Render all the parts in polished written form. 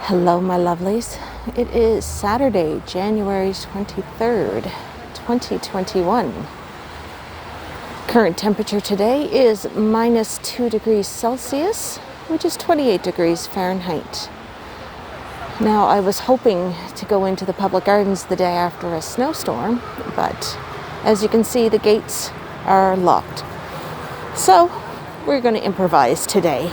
Hello, my lovelies. It is Saturday, January 23rd, 2021. Current temperature today is minus 2 degrees Celsius, which is 28 degrees Fahrenheit. Now, I was hoping to go into the public gardens the day after a snowstorm, but as you can see, the gates are locked. So, we're going to improvise today.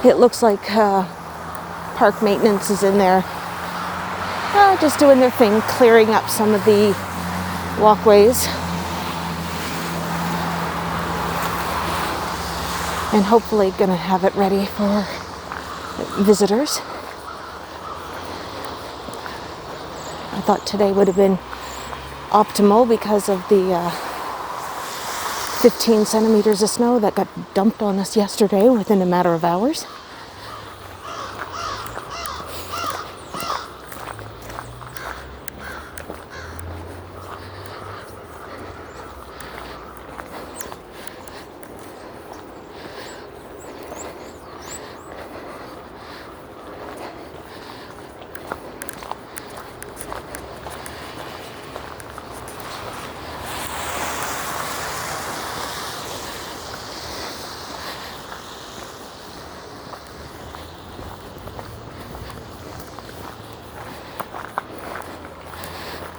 It looks like park maintenance is in there, just doing their thing, clearing up some of the walkways. And hopefully gonna have it ready for visitors. I thought today would have been optimal because of the 15 centimeters of snow that got dumped on us yesterday within a matter of hours.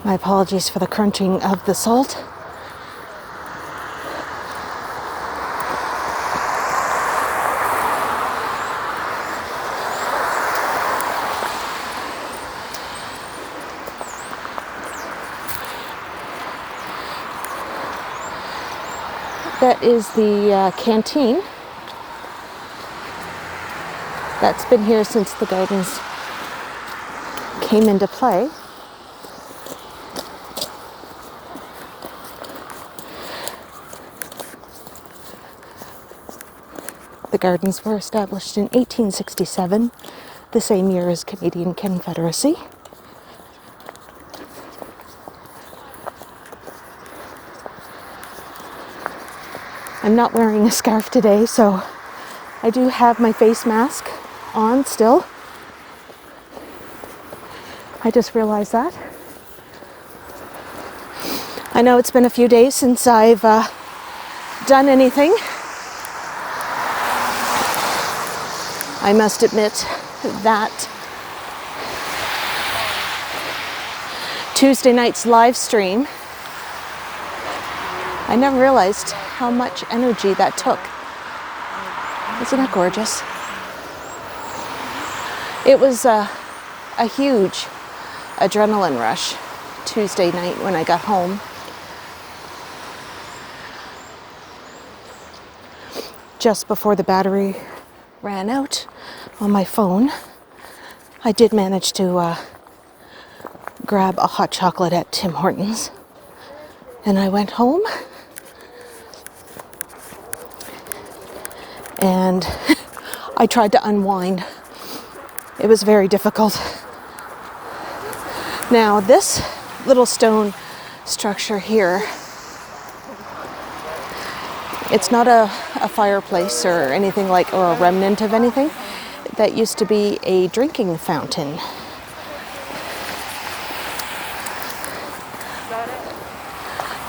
My apologies for the crunching of the salt. That is the canteen. That's been here since the gardens came into play. The gardens were established in 1867, the same year as Canadian Confederacy. I'm not wearing a scarf today, so I do have my face mask on still. I just realized that. I know it's been a few days since I've done anything. I must admit that Tuesday night's live stream, I never realized how much energy that took. Isn't that gorgeous? It was a huge adrenaline rush Tuesday night when I got home. Just before the battery ran out on my phone, I did manage to grab a hot chocolate at Tim Hortons, and I went home and I tried to unwind. It was very difficult. Now this little stone structure here, it's not a fireplace or anything like, or a remnant of anything. That used to be a drinking fountain.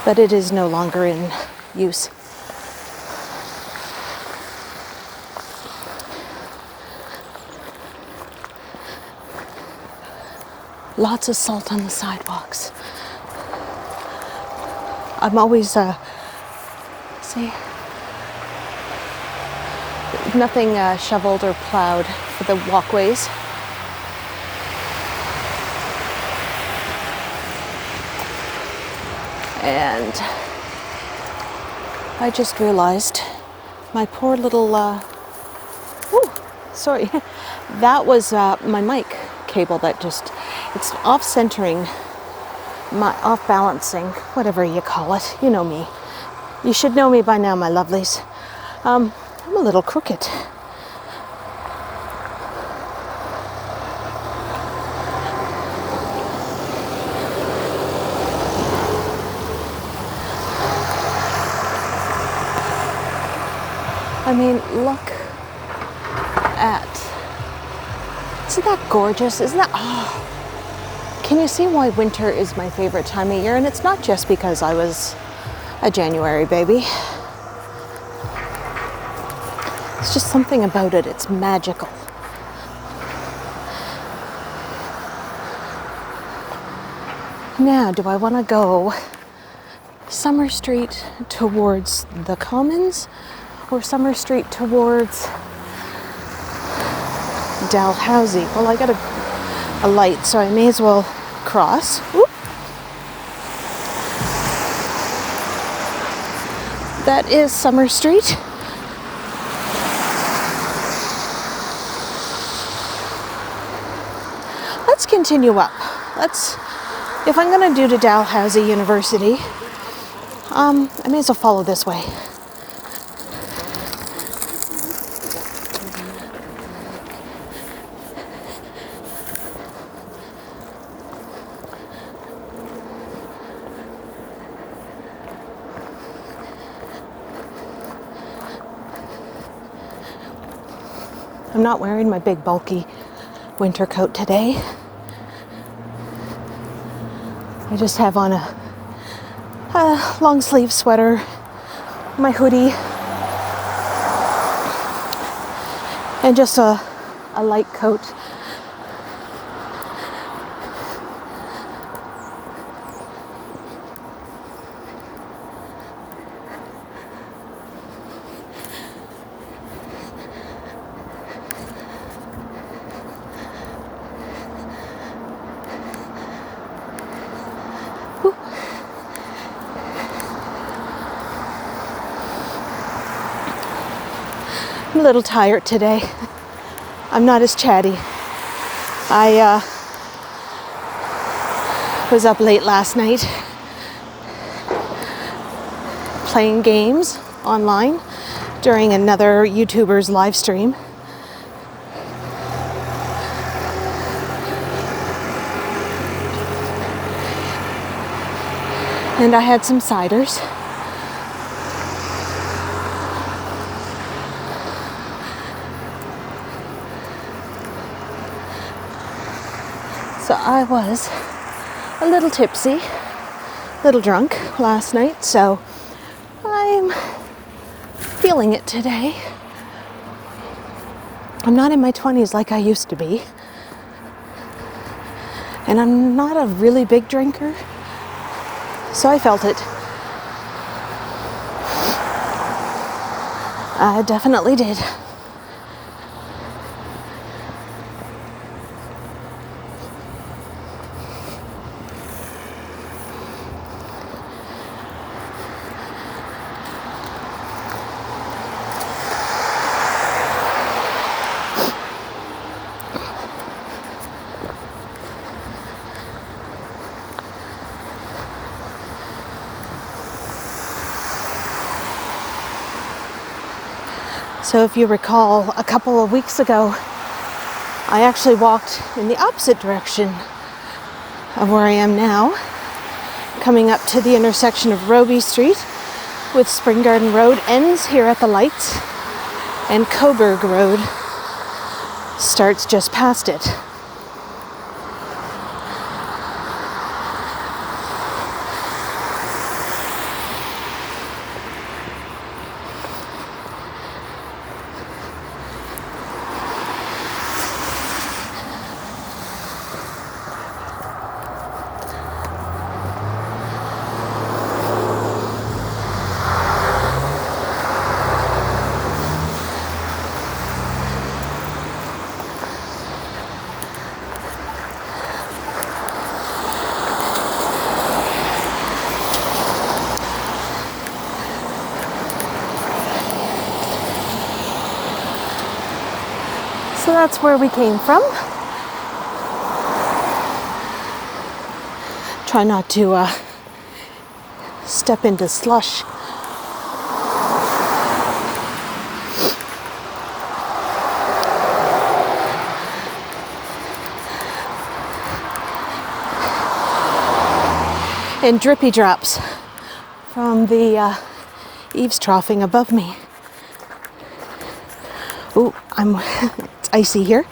But it is no longer in use. Lots of salt on the sidewalks. I'm always, see, nothing shoveled or plowed for the walkways. And I just realized my poor little, sorry, that was my mic cable that just, it's off-centering, off-balancing, whatever you call it. You know me. You should know me by now, my lovelies. I'm a little crooked. I mean, look at, isn't that gorgeous? Isn't that, oh, can you see why winter is my favorite time of year? And it's not just because I was a January baby. It's just something about it, it's magical. Now, do I want to go Summer Street towards the Commons or Summer Street towards Dalhousie? Well, I got a light, so I may as well cross. Oop. That is Summer Street. Let's continue up. If I'm going to do to Dalhousie University, I may as well follow this way. I'm not wearing my big bulky winter coat today. I just have on a long sleeve sweater, my hoodie, and just a light coat. I'm a little tired today. I'm not as chatty. I was up late last night playing games online during another YouTuber's live stream. And I had some ciders. So I was a little tipsy, a little drunk last night, so I'm feeling it today. I'm not in my 20s like I used to be. And I'm not a really big drinker, so I felt it. I definitely did. So if you recall, a couple of weeks ago, I actually walked in the opposite direction of where I am now, coming up to the intersection of Roby Street with Spring Garden Road ends here at the lights, and Coburg Road starts just past it. So that's where we came from. Try not to step into slush. And drippy drops from the eavesdropping above me. Ooh, it's icy here.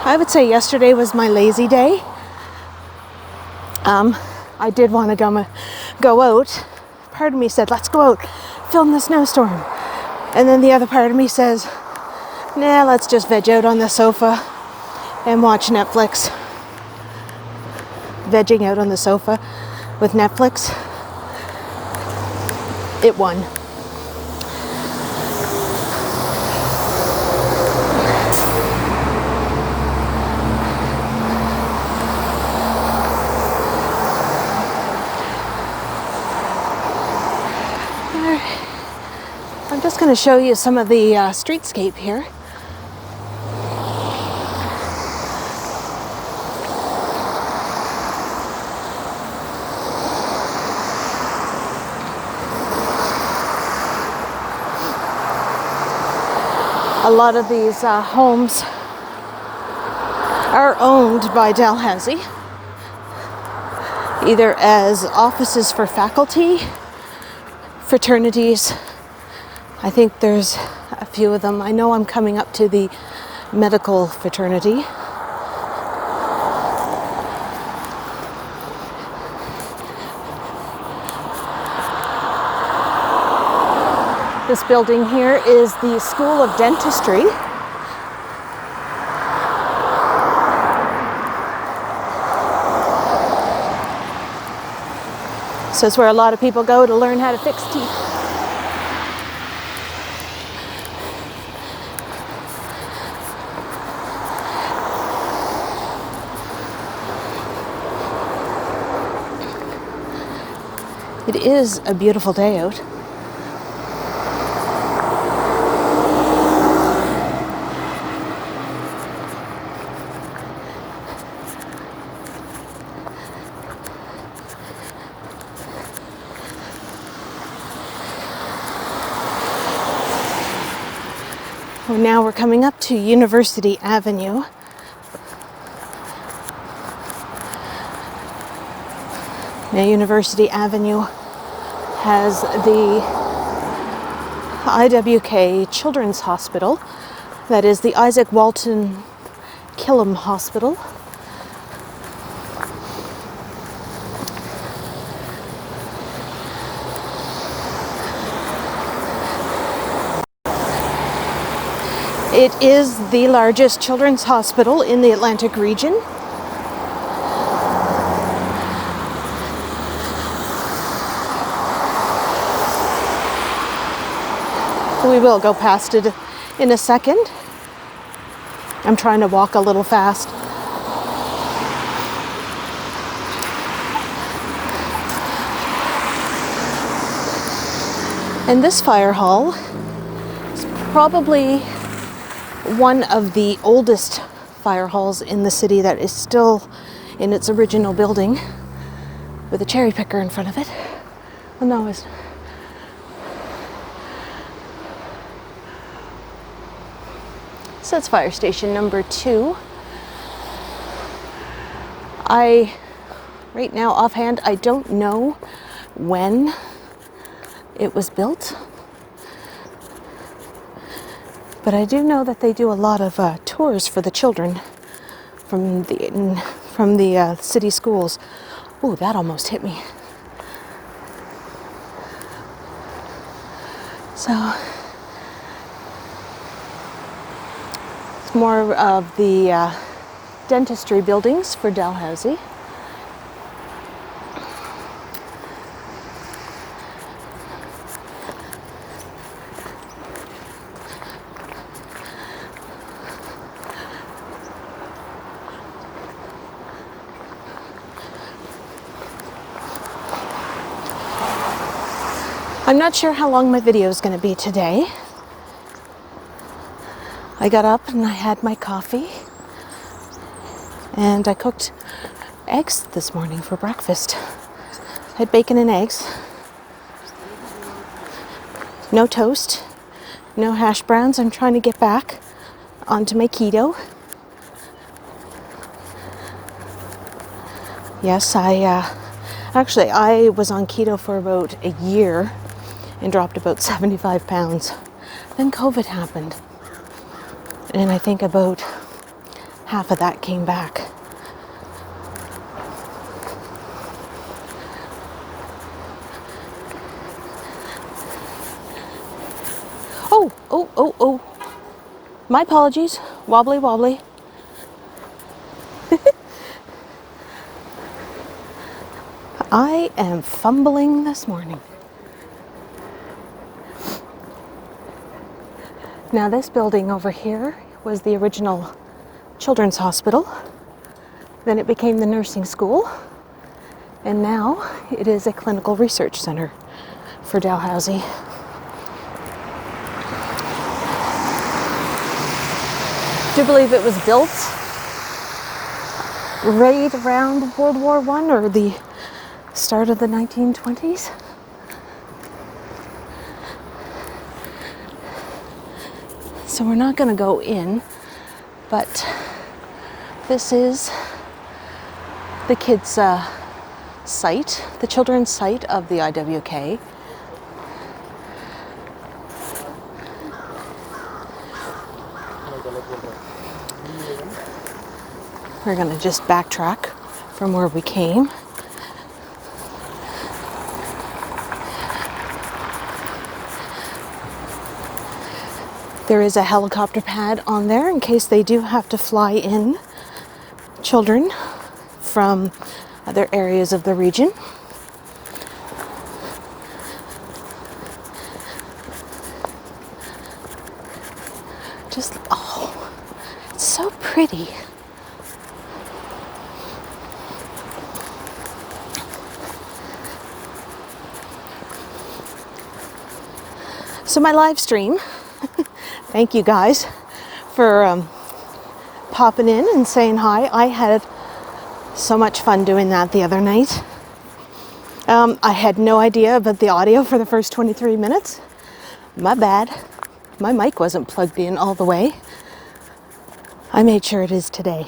I would say yesterday was my lazy day. I did want to go out. Part of me said, let's go out, film the snowstorm. And then the other part of me says, nah, let's just veg out on the sofa and watch Netflix. Vegging out on the sofa with Netflix, it won. I'm just going to show you some of the streetscape here. A lot of these homes are owned by Dalhousie, either as offices for faculty, fraternities. I think there's a few of them. I know I'm coming up to the medical fraternity. This building here is the School of Dentistry. So it's where a lot of people go to learn how to fix teeth. It is a beautiful day out. Well, now we're coming up to University Avenue. Now University Avenue has the IWK Children's Hospital, that is the Isaac Walton Killam Hospital. It is the largest children's hospital in the Atlantic region. We will go past it in a second. I'm trying to walk a little fast. And this fire hall is probably one of the oldest fire halls in the city that is still in its original building, with a cherry picker in front of it. Oh no, it's... So it's fire station number 2. Right now offhand, I don't know when it was built, but I do know that they do a lot of tours for the children from the city schools. Ooh, that almost hit me. So it's more of the dentistry buildings for Dalhousie. I'm not sure how long my video is going to be today. I got up and I had my coffee and I cooked eggs this morning for breakfast. I had bacon and eggs. No toast, no hash browns. I'm trying to get back onto my keto. Yes, I was on keto for about a year and dropped about 75 pounds. Then COVID happened. And I think about half of that came back. Oh. My apologies. Wobbly. I am fumbling this morning. Now this building over here was the original children's hospital. Then it became the nursing school. And now it is a clinical research center for Dalhousie. Do you believe it was built right around World War I or the start of the 1920s? So we're not going to go in, but this is the kids' site, the children's site of the IWK. We're going to just backtrack from where we came. There is a helicopter pad on there in case they do have to fly in children from other areas of the region. Just, oh, it's so pretty. So my live stream, thank you guys for popping in and saying hi. I had so much fun doing that the other night. I had no idea about the audio for the first 23 minutes. My bad. My mic wasn't plugged in all the way. I made sure it is today.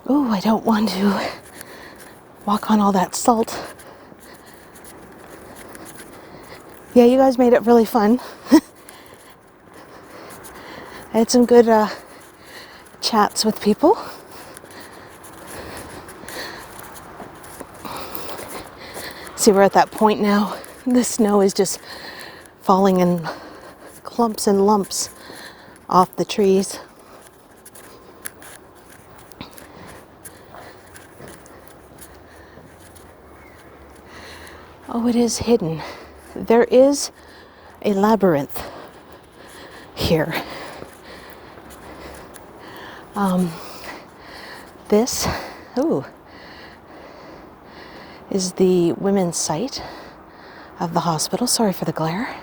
Oh, I don't want to walk on all that salt. Yeah, you guys made it really fun. I had some good chats with people. See, we're at that point now. The snow is just falling in clumps and lumps off the trees. Oh, it is hidden. There is a labyrinth here. This is the women's site of the hospital. Sorry for the glare.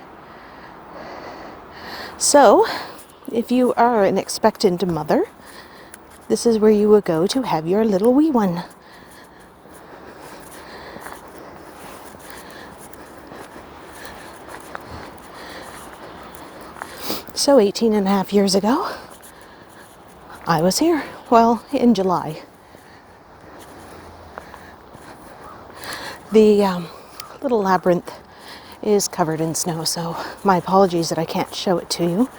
So, if you are an expectant mother, this is where you would go to have your little wee one. So 18 and a half years ago, I was here. Well, in July. The little labyrinth is covered in snow, so my apologies that I can't show it to you.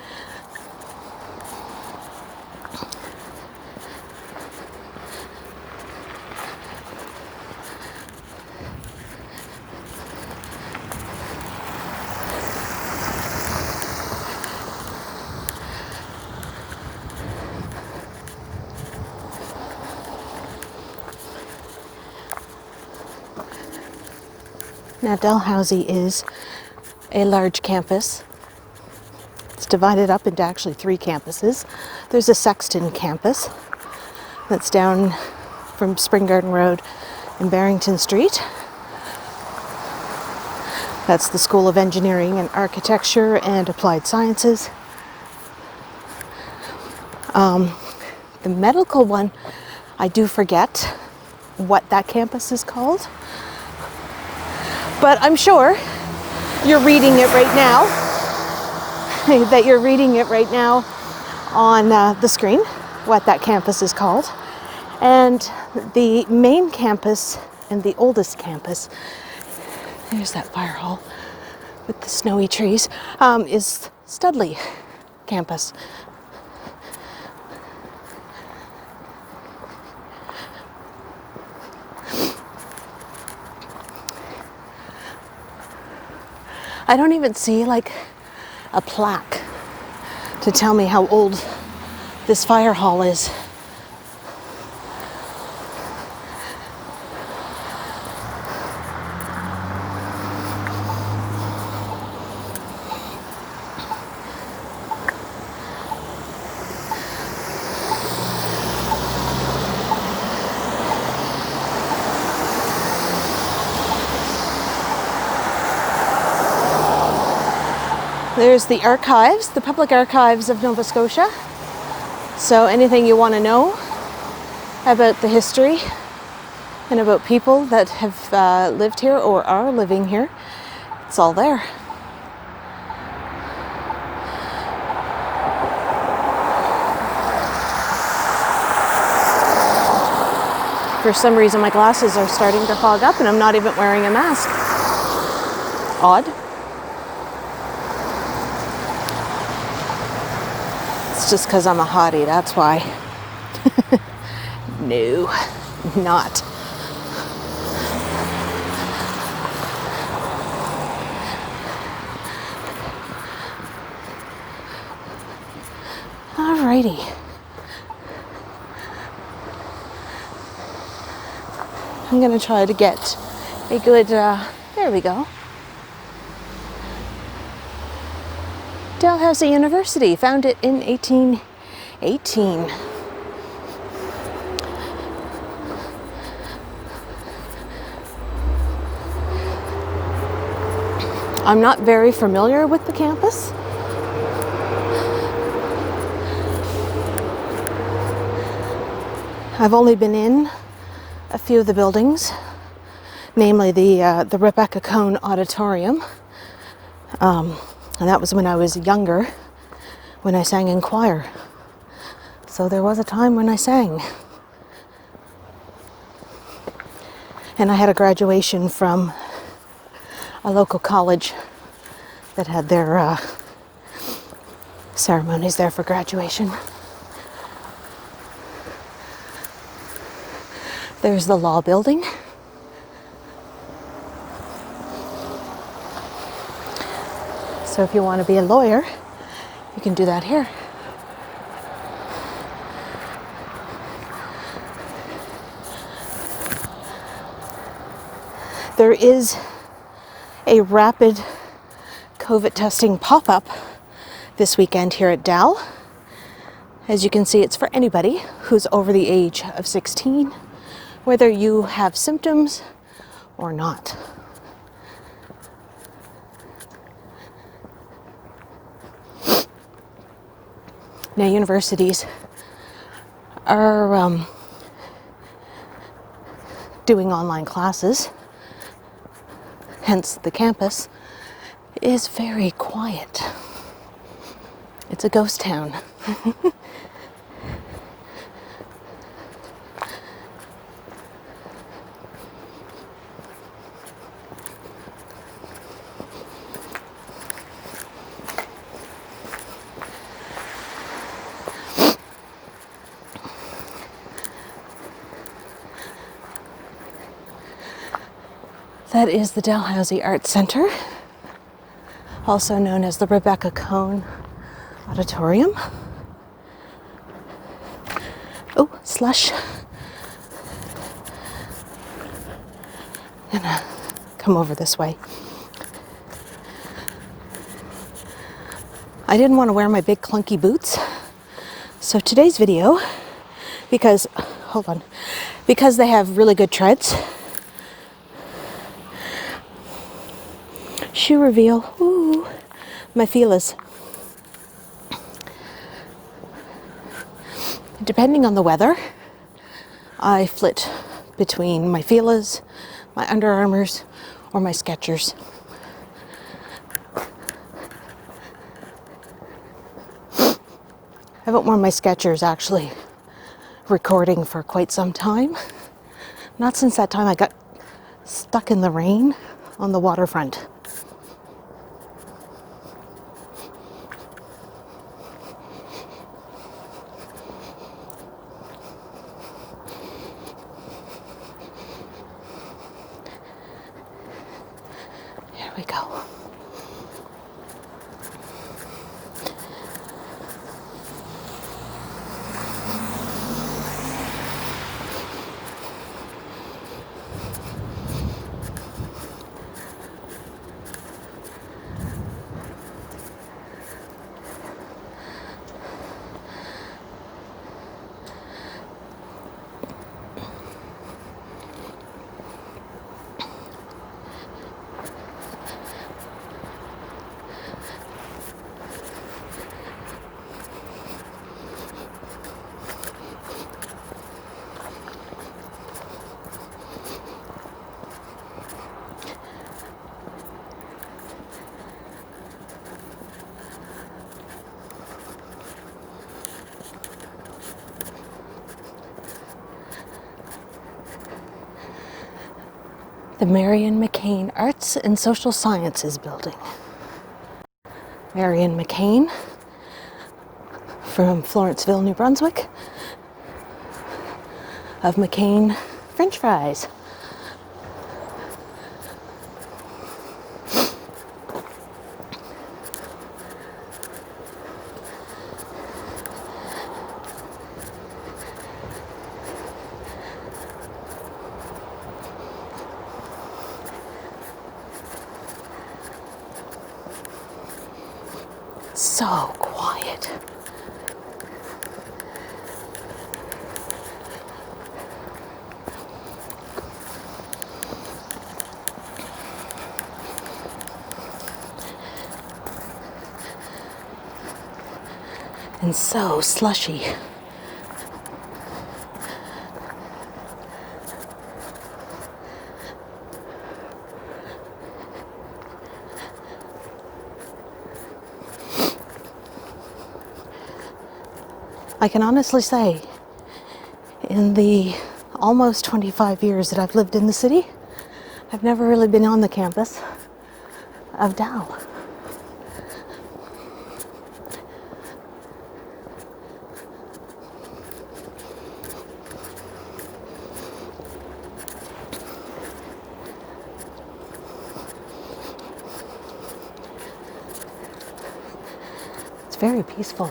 Now, Dalhousie is a large campus. It's divided up into actually 3 campuses. There's a Sexton campus that's down from Spring Garden Road and Barrington Street. That's the School of Engineering and Architecture and Applied Sciences. The medical one, I do forget what that campus is called, but I'm sure you're reading it right now, that you're reading it right now on the screen, what that campus is called. And the main campus and the oldest campus, there's that fire hall with the snowy trees, is Studley campus. I don't even see like a plaque to tell me how old this fire hall is. There's the archives, the public archives of Nova Scotia. So anything you want to know about the history and about people that have lived here or are living here, it's all there. For some reason my glasses are starting to fog up and I'm not even wearing a mask. Odd. It's just because I'm a hottie, that's why. No, not. Alrighty. I'm gonna try to get a good, there we go. Dalhousie University, founded in 1818. I'm not very familiar with the campus. I've only been in a few of the buildings, namely the Rebecca Cohn Auditorium. And that was when I was younger, when I sang in choir. So there was a time when I sang. And I had a graduation from a local college that had their ceremonies there for graduation. There's the law building. So if you want to be a lawyer, you can do that here. There is a rapid COVID testing pop-up this weekend here at Dal. As you can see, it's for anybody who's over the age of 16, whether you have symptoms or not. Now, universities are doing online classes, hence the campus is very quiet. It's a ghost town. That is the Dalhousie Arts Center, also known as the Rebecca Cohn Auditorium. Oh, slush. I'm gonna come over this way. I didn't want to wear my big clunky boots, so today's video, because, hold on, because they have really good treads. Shoe reveal. Ooh, my feelers. Depending on the weather, I flit between my Fila's, my Under Armours, or my Skechers. I haven't worn my Skechers actually recording for quite some time. Not since that time I got stuck in the rain on the waterfront. Here we go. The Marion McCain Arts and Social Sciences Building. Marion McCain from Florenceville, New Brunswick, of McCain French fries. So quiet. And so slushy. I can honestly say, in the almost 25 years that I've lived in the city, I've never really been on the campus of Dal. It's very peaceful.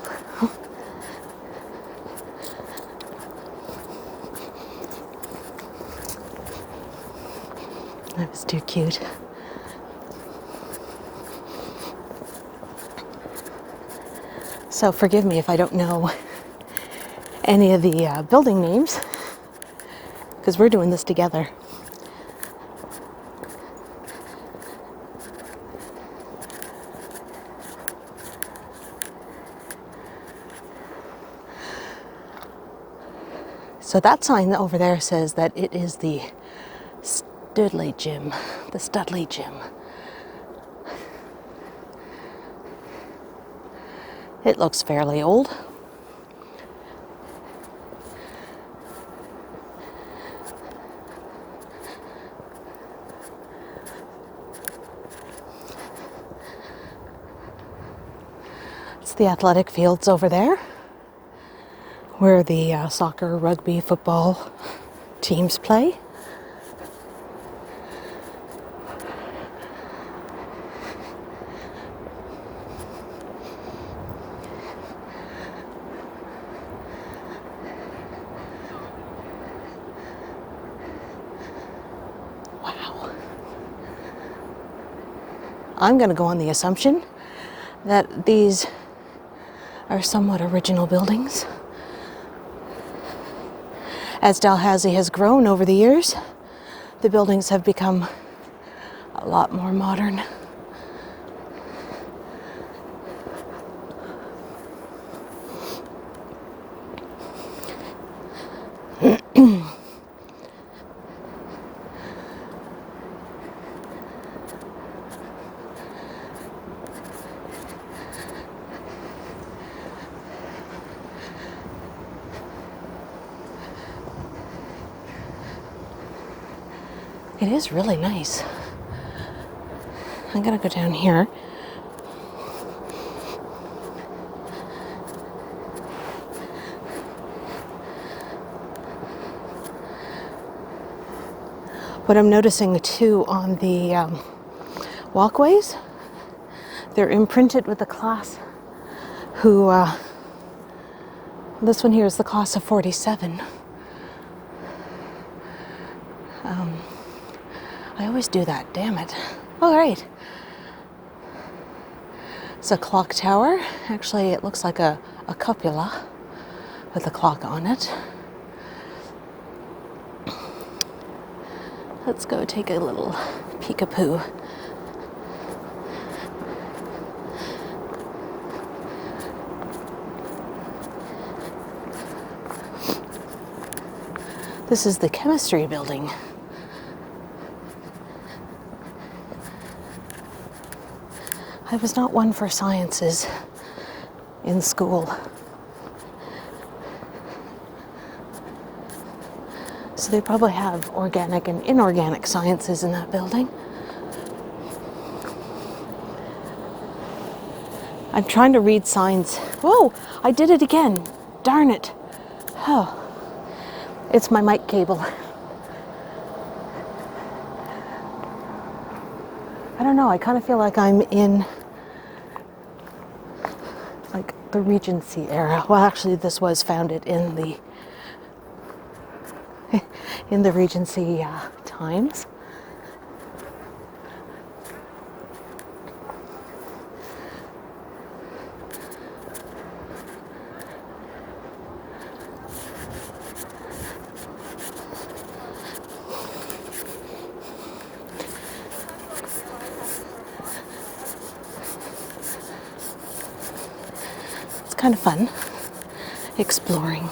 That was too cute. So forgive me if I don't know any of the building names, because we're doing this together. So that sign over there says that it is the Studley Gym, the Studley Gym. It looks fairly old. It's the athletic fields over there, where the soccer, rugby, football teams play. I'm going to go on the assumption that these are somewhat original buildings. As Dalhousie has grown over the years, the buildings have become a lot more modern. It is really nice. I'm gonna go down here. What I'm noticing too on the walkways, they're imprinted with the class who, this one here is the class of 47. I always do that, damn it. All right. It's a clock tower. Actually, it looks like a cupola with a clock on it. Let's go take a little peekapoo. This is the chemistry building. I was not one for sciences in school. So they probably have organic and inorganic sciences in that building. I'm trying to read signs. Whoa, I did it again. Darn it. Oh, it's my mic cable. I don't know, I kind of feel like I'm in like the Regency era. Well, actually, this was founded in the Regency times. It's kind of fun exploring.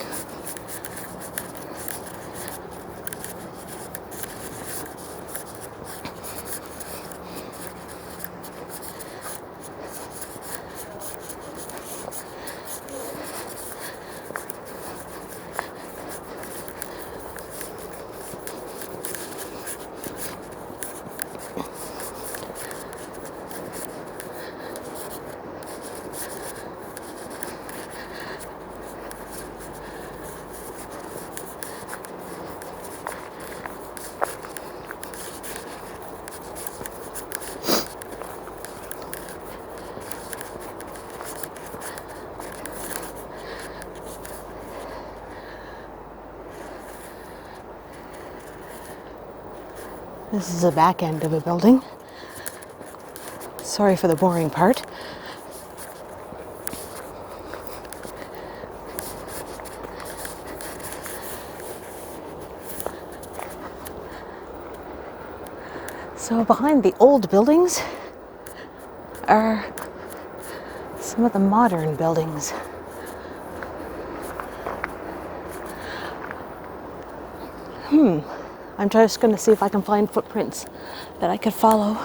This is the back end of a building. Sorry for the boring part. So behind the old buildings are some of the modern buildings. I'm just going to see if I can find footprints that I could follow.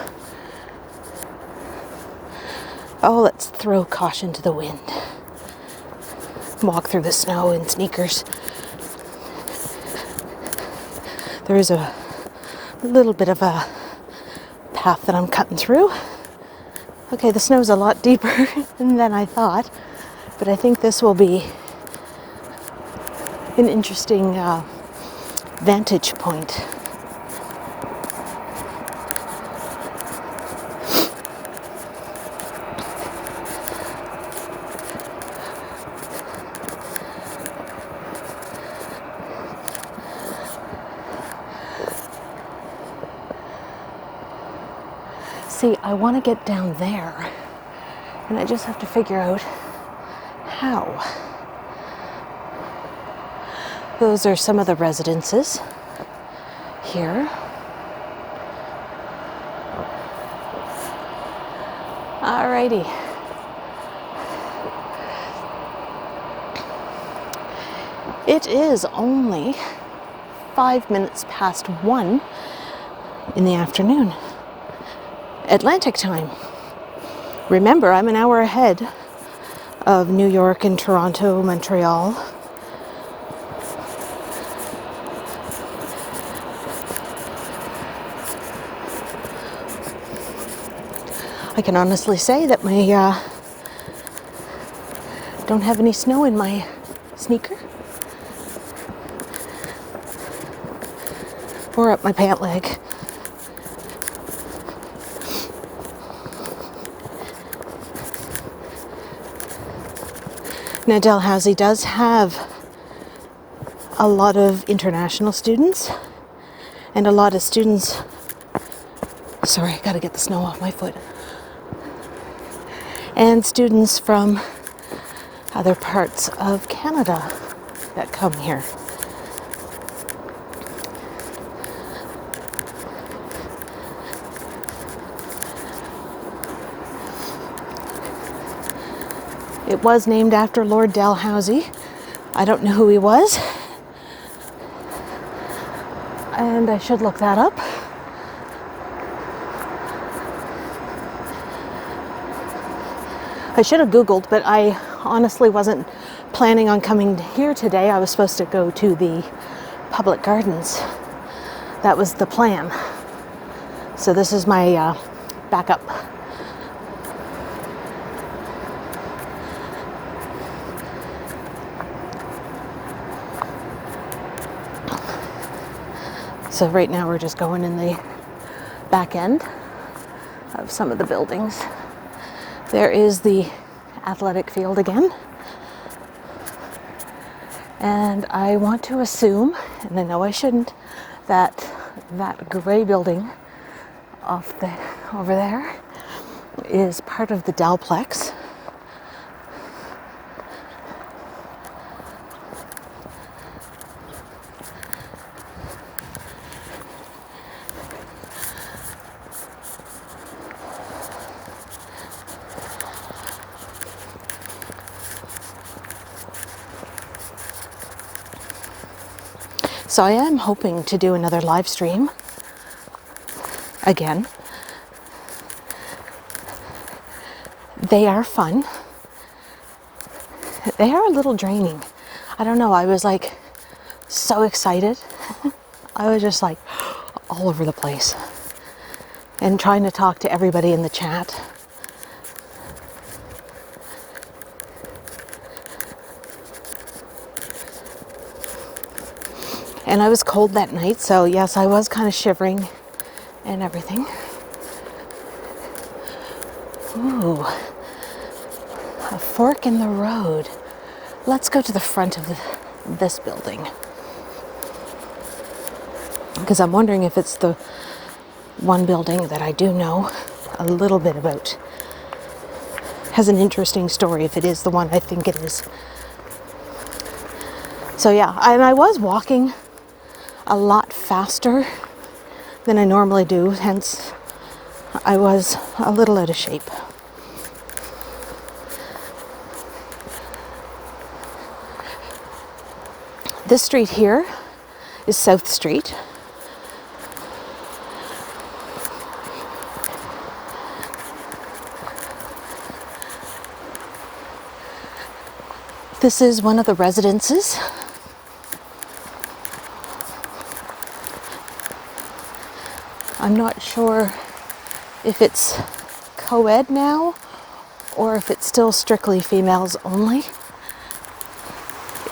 Oh, let's throw caution to the wind. Walk through the snow in sneakers. There is a little bit of a path that I'm cutting through. Okay, the snow's a lot deeper than I thought, but I think this will be an interesting vantage point. See, I want to get down there, and I just have to figure out how. Those are some of the residences here. Alrighty. It is only 5 minutes past 1 in the afternoon, Atlantic time. Remember, I'm an hour ahead of New York and Toronto, Montreal. I can honestly say that my don't have any snow in my sneaker or up my pant leg. Now, Dalhousie does have a lot of international students and a lot of students. Sorry, I gotta get the snow off my foot. And students from other parts of Canada that come here. It was named after Lord Dalhousie. I don't know who he was. And I should look that up. I should have Googled, but I honestly wasn't planning on coming here today. I was supposed to go to the public gardens. That was the plan. So this is my backup. So right now we're just going in the back end of some of the buildings. There is the athletic field again. And I want to assume, and I know I shouldn't, that that gray building over there is part of the Dalplex. So I am hoping to do another live stream again. They are fun. They are a little draining. I don't know, I was like so excited. I was just like all over the place and trying to talk to everybody in the chat. And I was cold that night, so yes, I was kind of shivering and everything. Ooh, a fork in the road. Let's go to the front of this building, because I'm wondering if it's the one building that I do know a little bit about. Has an interesting story if it is the one I think it is. So yeah, and I was walking a lot faster than I normally do, hence I was a little out of shape. This street here is South Street. This is one of the residences. I'm not sure if it's co-ed now or if it's still strictly females only.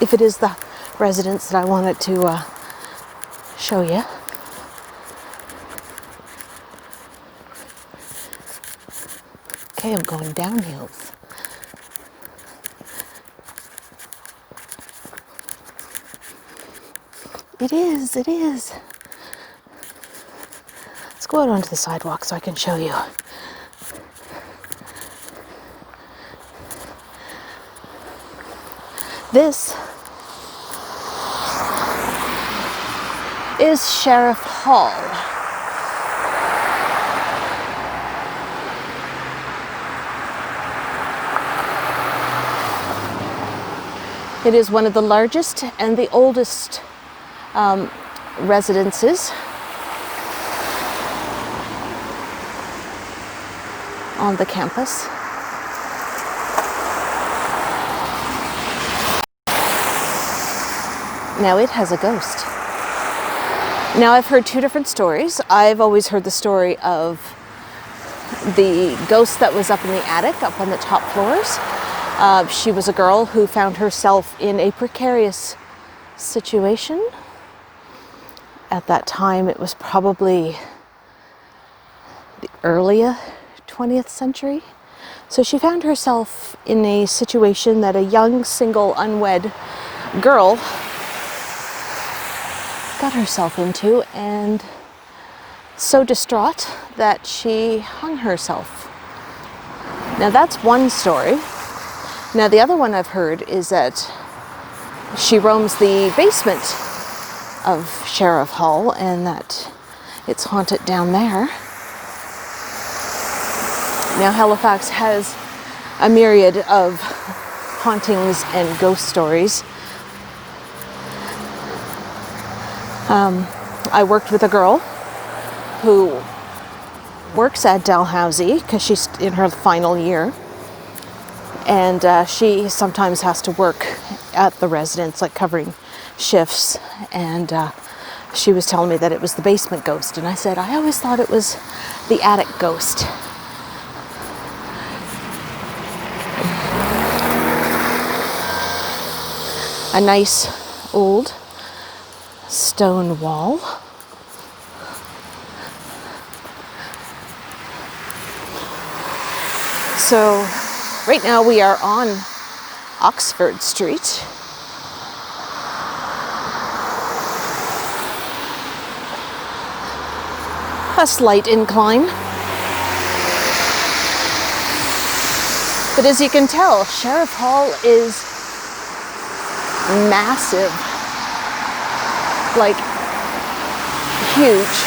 If it is the residence that I wanted to show you. Okay, I'm going down hills. It is, it is. Let's go out onto the sidewalk so I can show you. This is Sheriff Hall. It is one of the largest and the oldest residences on the campus. Now it has a ghost. Now I've heard two different stories. I've always heard the story of the ghost that was up in the attic, up on the top floors. She was a girl who found herself in a precarious situation. At that time, it was probably the early 20th century. So she found herself in a situation that a young, single, unwed girl got herself into, and so distraught that she hung herself. Now that's one story. Now the other one I've heard is that she roams the basement of Sheriff Hall and that it's haunted down there. Now Halifax has a myriad of hauntings and ghost stories. I worked with a girl who works at Dalhousie because she's in her final year. And she sometimes has to work at the residence, like covering shifts. And she was telling me that it was the basement ghost. And I said, I always thought it was the attic ghost. A nice old stone wall. So right now we are on Oxford Street. A slight incline. But as you can tell, Sheriff Hall is massive. Like, huge.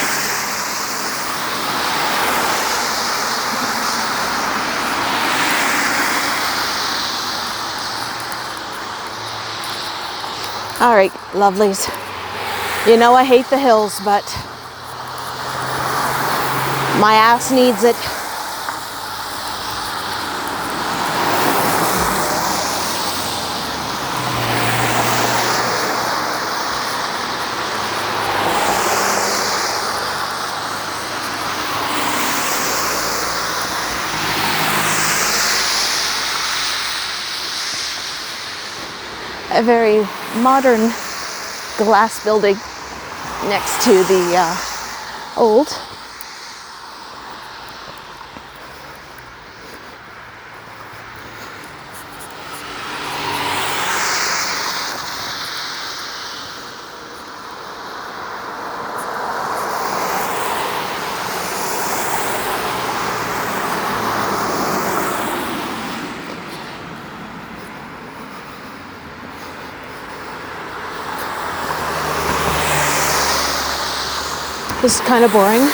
All right, lovelies. You know I hate the hills, but my ass needs it. A very modern glass building next to the old. This is kind of boring.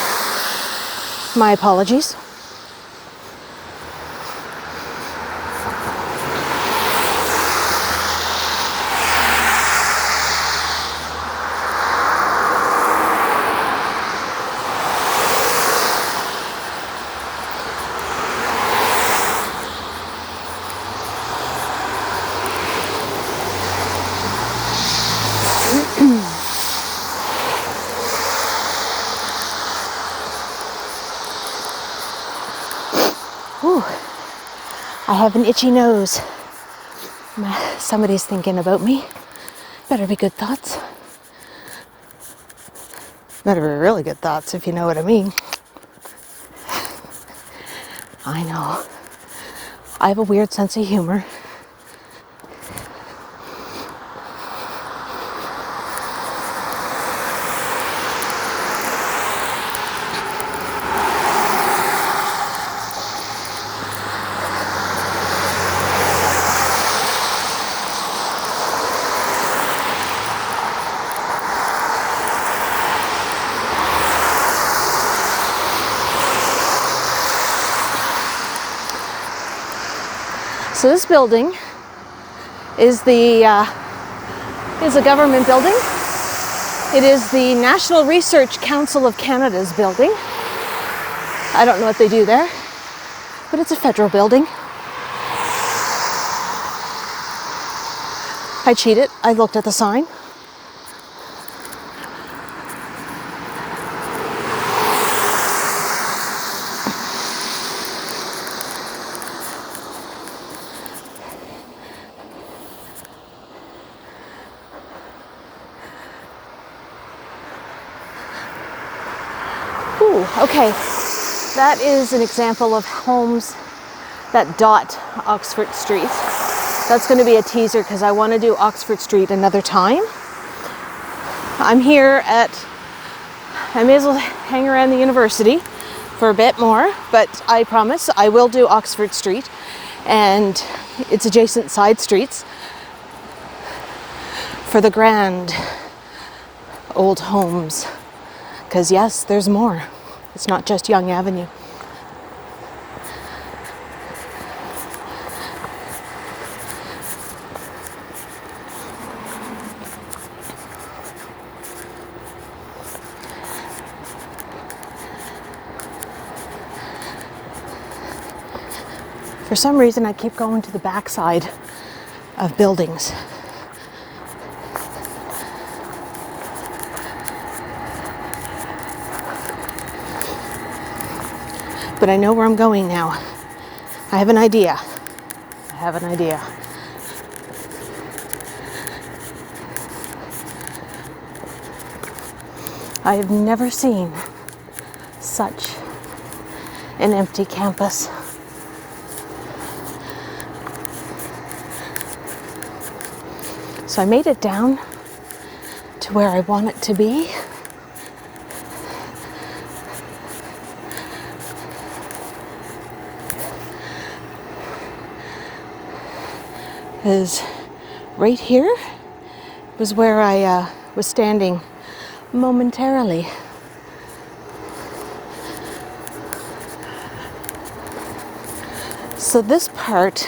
My apologies. I have an itchy nose. Somebody's thinking about me. Better be good thoughts. Better be really good thoughts, if you know what I mean. I know. I have a weird sense of humor. So this building is a government building. It is the National Research Council of Canada's building. I don't know what they do there, but it's a federal building. I cheated. I looked at the sign. Ooh, okay. That is an example of homes that dot Oxford Street. That's going to be a teaser because I want to do Oxford Street another time. I'm here I may as well hang around the university for a bit more, but I promise I will do Oxford Street and its adjacent side streets for the grand old homes. Because yes, there's more. It's not just Yonge Avenue. For some reason, I keep going to the backside of buildings. But I know where I'm going now. I have an idea. I have never seen such an empty campus. So I made it down to where I want it to be. Is right here was where I was standing momentarily. So this part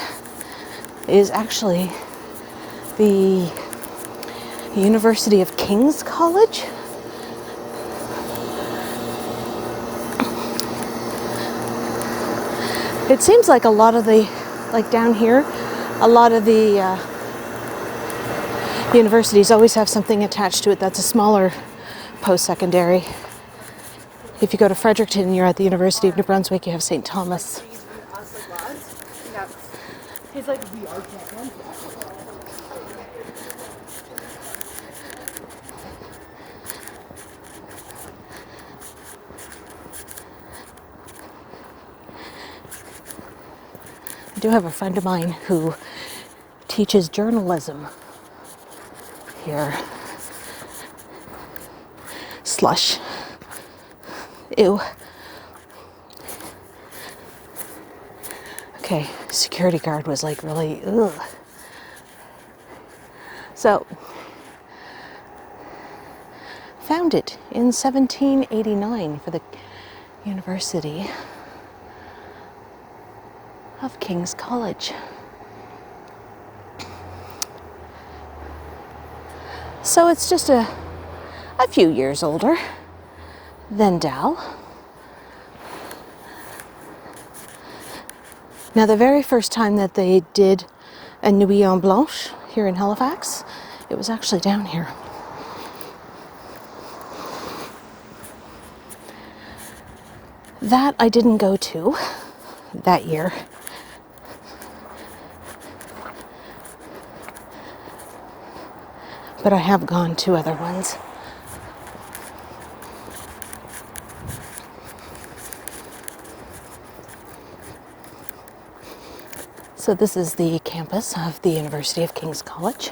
is actually the University of King's College. It seems like a lot of the, like down here, a lot of the universities always have something attached to it that's a smaller post-secondary. If you go to Fredericton, you're at the University of New Brunswick, you have St. Thomas. He's like, we are champions. I do have a friend of mine who teaches journalism here. Slush. Ew. Okay, security guard was like really, ugh. So, founded in 1789 for the University of King's College. So it's just a few years older than Dal. Now the very first time that they did a Nuit en Blanche here in Halifax, it was actually down here. That I didn't go to that year. But I have gone to other ones. So this is the campus of the University of King's College.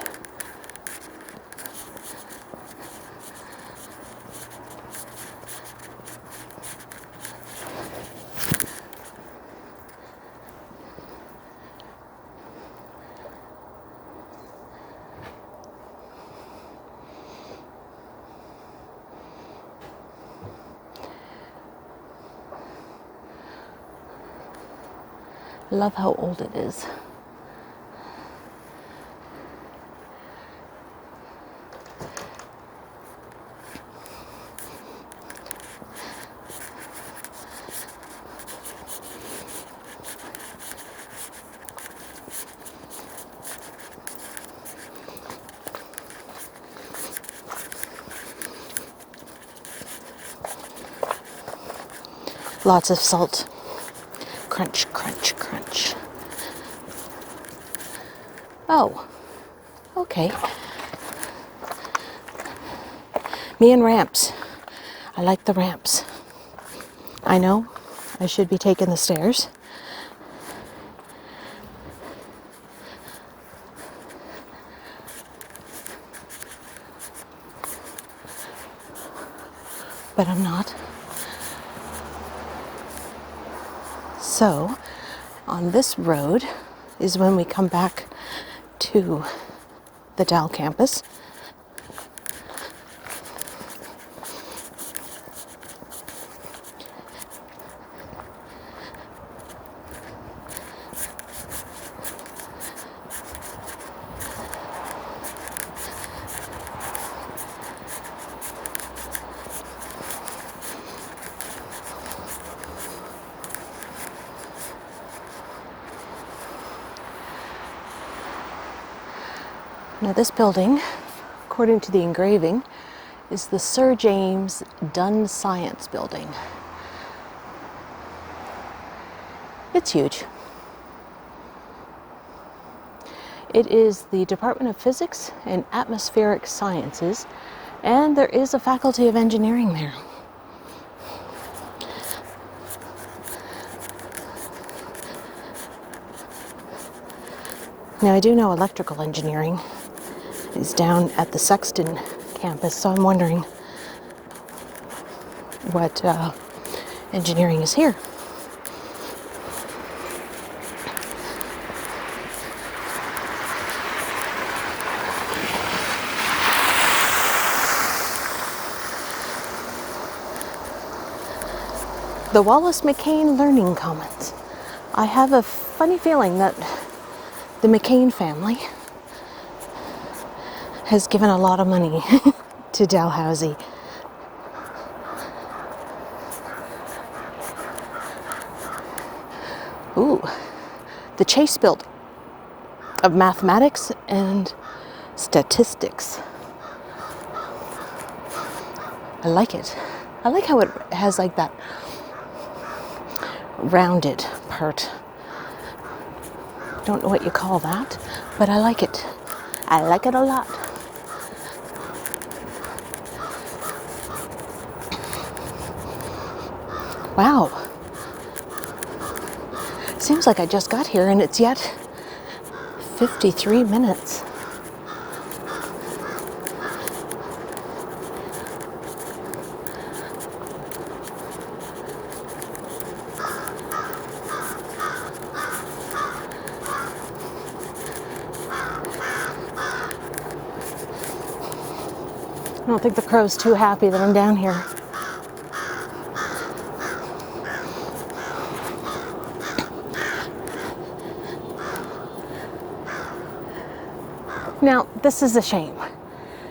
I love how old it is. Lots of salt. Crunch, crunch, crunch. Oh, okay. Me and ramps. I like the ramps. I know I should be taking the stairs. But I'm not. So, on this road is when we come back to the Dal campus. Now this building, according to the engraving, is the Sir James Dunn Science Building. It's huge. It is the Department of Physics and Atmospheric Sciences, and there is a Faculty of Engineering there. Now I do know electrical engineering is down at the Sexton campus, so I'm wondering what engineering is here. The Wallace McCain Learning Commons. I have a funny feeling that the McCain family has given a lot of money to Dalhousie. Ooh, the Chase Building of Mathematics and Statistics. I like it. I like how it has like that rounded part. Don't know what you call that, but I like it. I like it a lot. Wow. Seems like I just got here and it's yet 53 minutes. I don't think the crow's too happy that I'm down here. Now, this is a shame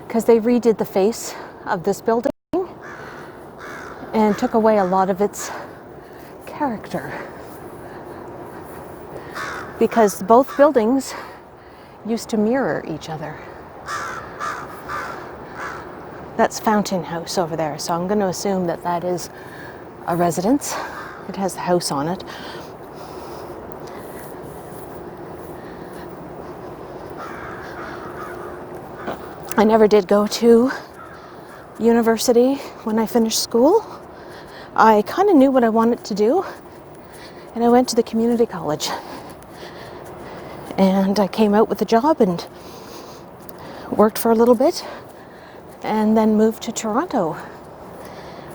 because they redid the face of this building and took away a lot of its character, because both buildings used to mirror each other. That's Fountain House over there, so I'm going to assume that that is a residence. It has the house on it. I never did go to university when I finished school. I kind of knew what I wanted to do, and I went to the community college. And I came out with a job and worked for a little bit, and then moved to Toronto,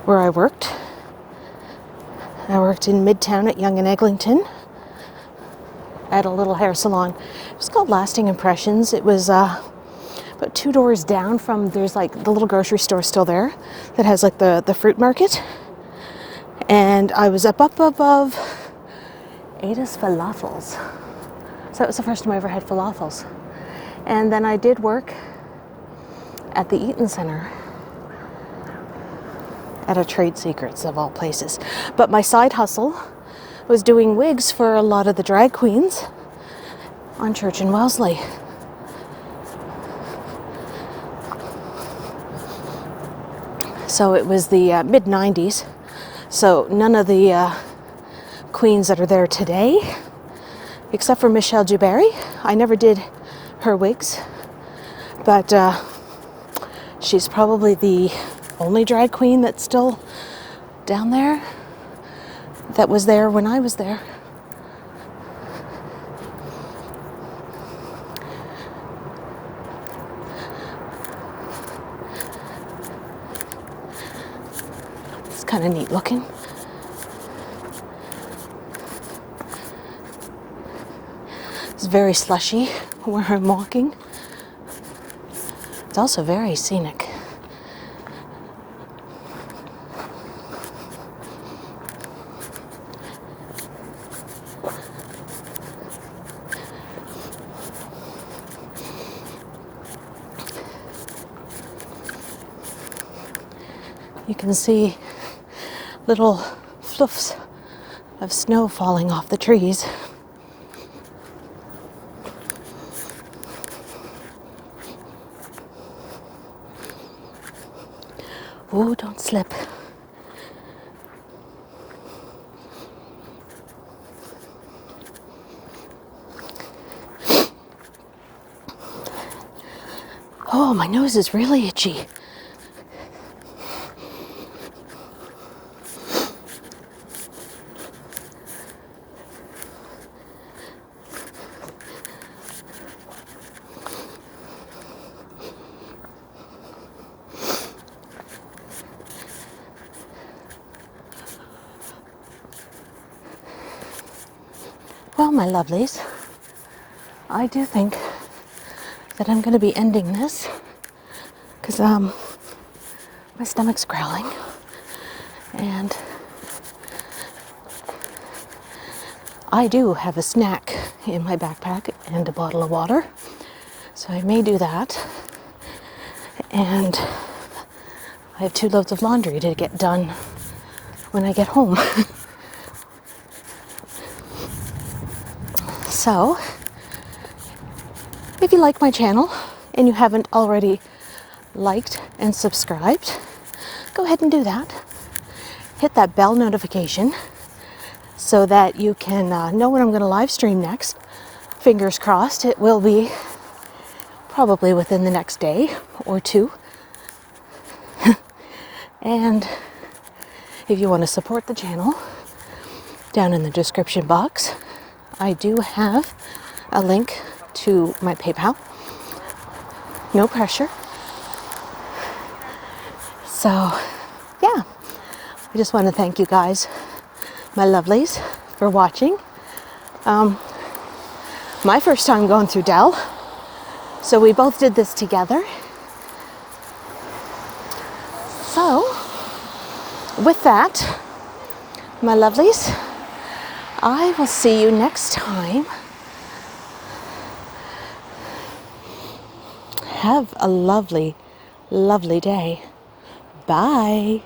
where I worked. I worked in Midtown at Yonge and Eglinton at a little hair salon. It was called Lasting Impressions. It was about 2 doors down from, there's like the little grocery store still there that has like the fruit market. And I was up above Ada's Falafels. So that was the first time I ever had falafels. And then I did work at the Eaton Center at a Trade Secrets of all places. But my side hustle was doing wigs for a lot of the drag queens on Church and Wellesley. So it was the mid-90s, So none of the queens that are there today, except for Michelle Dubarry. I never did her wigs, but she's probably the only drag queen that's still down there that was there when I was there. It's kind of neat looking. It's very slushy where I'm walking. It's also very scenic. You can see little fluffs of snow falling off the trees. Oh, don't slip. Oh, my nose is really itchy. Well, my lovelies, I do think that I'm going to be ending this because my stomach's growling and I do have a snack in my backpack and a bottle of water, so I may do that. And I have 2 loads of laundry to get done when I get home. So, if you like my channel and you haven't already liked and subscribed, go ahead and do that. Hit that bell notification so that you can know when I'm going to live stream next. Fingers crossed, it will be probably within the next day or 2. And if you want to support the channel, down in the description box, I do have a link to my PayPal. No pressure. So, yeah. I just want to thank you guys, my lovelies, for watching. My first time going through Dell, so we both did this together. So, with that, my lovelies, I will see you next time. Have a lovely, lovely day. Bye.